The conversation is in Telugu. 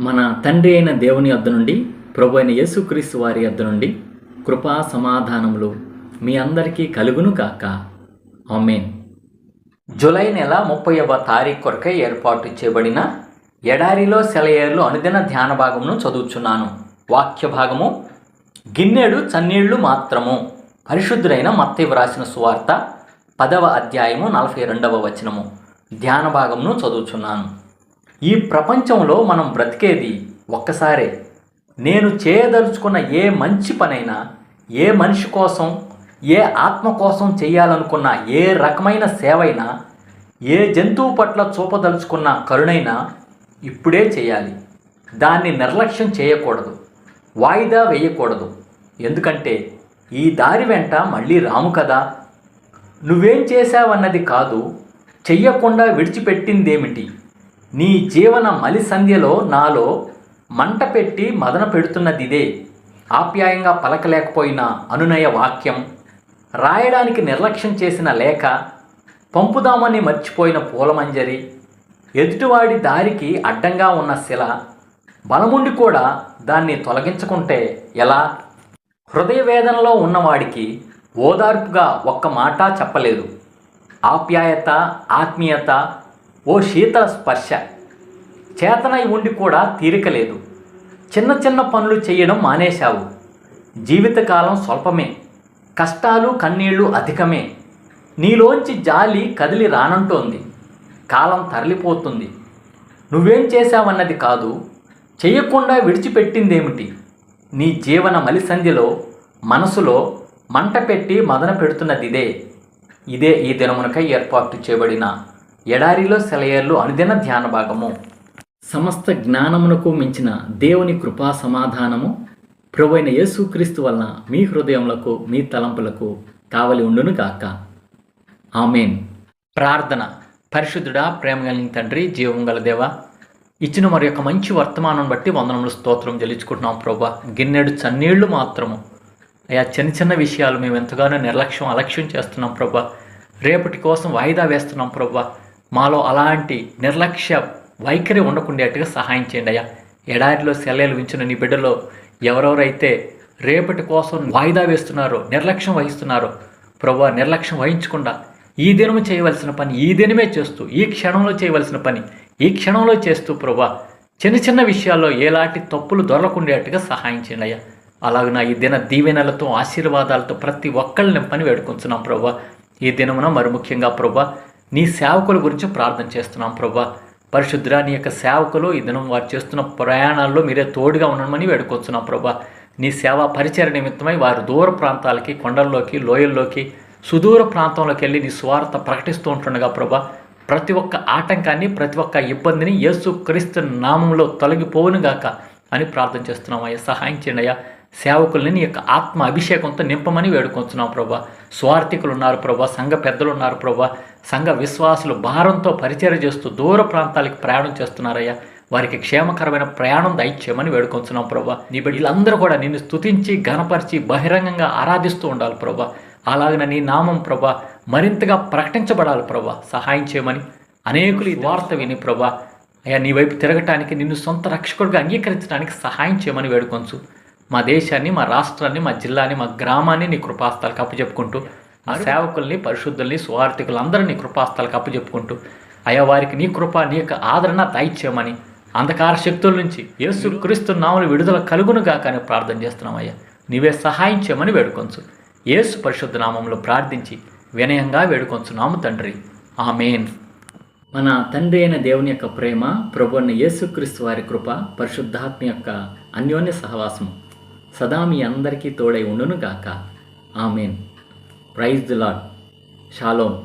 మన తండ్రి అయిన దేవుని యొద్ద నుండి, ప్రభు అయిన యేసుక్రీస్తు వారి యొద్ద నుండి కృపా సమాధానములు మీ అందరికీ కలుగును గాక. ఆమేన్. జూలై నెల 30వ తారీఖు కొరకై ఏర్పాటు చేయబడిన ఎడారిలో సెలయేర్లు అనుదిన ధ్యాన భాగమును చదువుచున్నాను. వాక్య భాగము గిన్నెడు చన్నీళ్లు మాత్రము. పరిశుద్ధుడైన మత్తయి వ్రాసిన సువార్త 10వ అధ్యాయము 42వ వచనము. ధ్యాన భాగమును చదువుచున్నాను. ఈ ప్రపంచంలో మనం బ్రతికేది ఒక్కసారే. నేను చేయదలుచుకున్న ఏ మంచి పనైనా, ఏ మనిషి కోసం, ఏ ఆత్మ కోసం చేయాలనుకున్న ఏ రకమైన సేవైనా, ఏ జంతువు పట్ల చూపదలుచుకున్న కరుణైనా ఇప్పుడే చేయాలి. దాన్ని నిర్లక్ష్యం చేయకూడదు, వాయిదా వేయకూడదు. ఎందుకంటే ఈ దారి వెంట మళ్ళీ రాము కదా. నువ్వేం చేశావన్నది కాదు, చెయ్యకుండా విడిచిపెట్టిందేమిటి. నీ జీవన మలి సంధ్యలో నాలో మంట పెట్టి మదన పెడుతున్నదిదే. ఆప్యాయంగా పలకలేకపోయిన అనునయ వాక్యం, రాయడానికి నిర్లక్ష్యం చేసిన లేఖ, పంపుదామని మర్చిపోయిన పూలమంజరి, ఎదుటివాడి దారికి అడ్డంగా ఉన్న శిల, బలముండి కూడా దాన్ని తొలగించకుంటే ఎలా? హృదయ వేదనలో ఉన్నవాడికి ఓదార్పుగా ఒక్క మాట చెప్పలేదు. ఆప్యాయత, ఆత్మీయత, ఓ శీతల స్పర్శ. చేతనై ఉండి కూడా తీరిక లేదు. చిన్న చిన్న పనులు చేయడం మానేశావు. జీవితకాలం స్వల్పమే, కష్టాలు కన్నీళ్లు అధికమే. నీలోంచి జాలి కదిలి రానంటోంది. కాలం తరలిపోతుంది. నువ్వేం చేశావన్నది కాదు, చెయ్యకుండా విడిచిపెట్టిందేమిటి. నీ జీవన మలిసంధ్యలో మనసులో మంట పెట్టి మదన పెడుతున్నదిదే. ఇదే ఈ దినమునకై ఏర్పాటు చేయబడిన ఎడారిలో సెలయేర్లు అనుదిన ధ్యాన భాగము. సమస్త జ్ఞానమునకు మించిన దేవుని కృపా సమాధానము ప్రభువైన యేసుక్రీస్తు వలన మీ హృదయములకు, మీ తలంపులకు కావలి ఉండును గాక. ఆమేన్. ప్రార్థన. పరిశుద్ధుడా, ప్రేమ కలిగిన తండ్రి, జీవం గల దేవా, ఇచ్చిన మరి యొక్క మంచి వర్తమానం బట్టి వందనములు, స్తోత్రం చెల్లించుకుంటున్నాం ప్రభా. గిన్నెడు చన్నీళ్లు మాత్రము. అయా, చిన్న చిన్న విషయాలు మేము ఎంతగానో అలక్ష్యం చేస్తున్నాం ప్రభా. రేపటి కోసం వాయిదా వేస్తున్నాం ప్రభా. మాలో అలాంటి నిర్లక్ష్య వైఖరి ఉండకుండేట్టుగా సహాయం చేయండి అయ్యా. ఎడారిలో సెలయేలు వించిన నీ బిడ్డలో ఎవరెవరైతే రేపటి కోసం వాయిదా వేస్తున్నారో, నిర్లక్ష్యం వహిస్తున్నారో ప్రభా, నిర్లక్ష్యం వహించకుండా ఈ దినము చేయవలసిన పని ఈ దినమే చేస్తూ, ఈ క్షణంలో చేయవలసిన పని ఈ క్షణంలో చేస్తూ ప్రభా, చిన్న చిన్న విషయాల్లో ఎలాంటి తప్పులు దొరలకుండేట్టుగా సహాయం చేయండి అయ్యా. అలాగన ఈ దిన దీవెనలతో, ఆశీర్వాదాలతో ప్రతి ఒక్కళ్ళని నింపని వేడుకొంచున్నాం ప్రభా. ఈ దినమున మరి ముఖ్యంగా ప్రభా, నీ సేవకుల గురించి ప్రార్థన చేస్తున్నాం ప్రభా. పరిశుద్ధుడా, నీ యొక్క సేవకులు ఈ దినం వారు చేస్తున్న ప్రయాణాల్లో మీరే తోడుగా ఉండమని వేడుకొచ్చున్నాం ప్రభా. నీ సేవా పరిచయ నిమిత్తమై వారు దూర ప్రాంతాలకి, కొండల్లోకి, లోయల్లోకి, సుదూర ప్రాంతంలోకి వెళ్ళి నీ స్వార్థ ప్రకటిస్తూ ఉంటుండగా ప్రభా, ప్రతి ఒక్క ఆటంకాన్ని, ప్రతి ఒక్క ఇబ్బందిని యేసుక్రీస్తు నామంలో తొలగిపోవునుగాక అని ప్రార్థన చేస్తున్నాం అయ్యా. సహాయం చేయండి అయ్యా. సేవకుల్ని నీ యొక్క ఆత్మ అభిషేకంతో నింపమని వేడుకొంచున్నాం ప్రభా. స్వార్థికులు ఉన్నారు ప్రభా, సంఘ పెద్దలు ఉన్నారు ప్రభా, సంఘ విశ్వాసులు భారంతో పరిచర్య చేస్తూ దూర ప్రాంతాలకు ప్రయాణం చేస్తున్నారయ్యా. వారికి క్షేమకరమైన ప్రయాణం దయచేయమని వేడుకొంచున్నాం ప్రభా. నీ వీళ్ళందరూ కూడా నిన్ను స్తుతించి, ఘనపరిచి, బహిరంగంగా ఆరాధిస్తూ ఉండాలి ప్రభా. అలాగన నీ నామం ప్రభా మరింతగా ప్రకటించబడాలి ప్రభా. సహాయం చేయమని అనేకులు ఈ వార్త విని ప్రభా అయ్యా నీ వైపు తిరగటానికి, నిన్ను సొంత రక్షకుడిగా అంగీకరించడానికి సహాయం చేయమని వేడుకొంచు. మా దేశాన్ని, మా రాష్ట్రాన్ని, మా జిల్లాని, మా గ్రామాన్ని నీ కృపాస్థలకు అప్పచెప్పుకుంటూ, మా సేవకుల్ని, పరిశుద్ధుల్ని, స్వార్థికులందరినీ నీ కృపాస్థలకు అప్పచెప్పుకుంటూ అయ్యా వారికి నీ కృప, నీ యొక్క ఆదరణ దయచేయమని, అంధకార శక్తుల నుంచి యేసుక్రీస్తు నామమున విడుదల కలుగునుగాక అని ప్రార్థన చేస్తున్నాం అయ్యా. నీవే సహాయం చేయమని వేడుకొంచు. యేసు పరిశుద్ధ నామంలో ప్రార్థించి వినయంగా వేడుకొంచున్నాము తండ్రి. ఆమేన్. మన తండ్రి అయిన దేవుని యొక్క ప్రేమ, ప్రభువైన యేసుక్రీస్తు వారి కృప, పరిశుద్ధాత్మ యొక్క అన్యోన్య సహవాసము సదా మీ అందరికీ తోడై ఉండును గాక. ఆమేన్. Praise the lord. షాలోమ్.